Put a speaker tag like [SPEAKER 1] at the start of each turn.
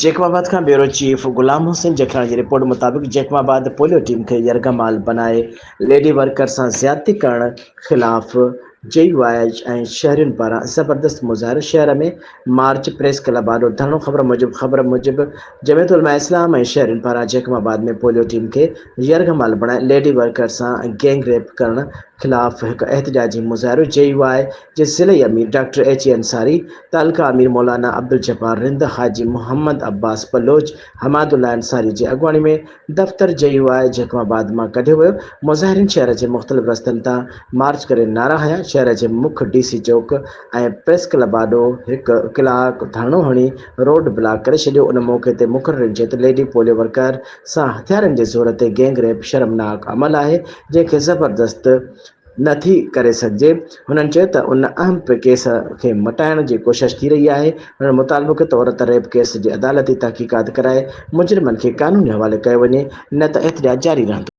[SPEAKER 1] जैकबाबाद खां bureau chief Ghulam Hussain Jakhrani जी report मुताबिक़ Jacobabad polio team खे यरगमाल बनाए लेडी वर्कर सां ज़्यादती करण ख़िलाफ़ JUI ऐं शहरियुनि पारां ज़बरदस्त मुज़ाहिरो। शहर में मार्च, प्रेस क्लब आॾो धरणो। ख़बर मूजिबि जमियत उलमा इस्लाम ऐं शहरियुनि पारां जैकबाबाद में पोलियो टीम खे यरगमाल बणाए लेडी वर्कर सां गैंग रेप करण ख़िलाफ़ हिकु एहतजाजी मुज़ाहिरो। JUI जे ज़िले अमीर डॉक्टर HE अंसारी, तालका अमीर मौलाना अब्दुल जब्बार रिंद, हाजी मोहम्मद अब्बास बलोच, हमादुल्ला अंसारी जे अॻुवाणी में दफ़्तर JUI जैकबाबाद मां कढियो वियो। मुज़ाहिरीन शहर जे मुख़्तलिफ़ रस्तनि तां मार्च करे नारा हंया। शहर जे मुख्य DC चौक ऐं प्रेस क्लब आॾो हिकु कलाक धरणो हणी रोड ब्लॉक करे छॾियो। उन मौक़े ते मुक़ररनि चयो त लेडी पोलियो वर्कर सां हथियारनि जे ज़ोर ते गैंग रेप शर्मनाक अमल आहे, जंहिंखे ज़बरदस्त नथी करे सघिजे। हुननि चयो त उन अहम केस खे मटाइण जी कोशिश थी रही आहे। हुननि मुतालबो कयो त औरत रेप केस जी अदालती तहक़ीक़ात कराए मुजरिमनि खे कानूनी हवाले कयो वञे, न त एहतजाज जारी रहंदो।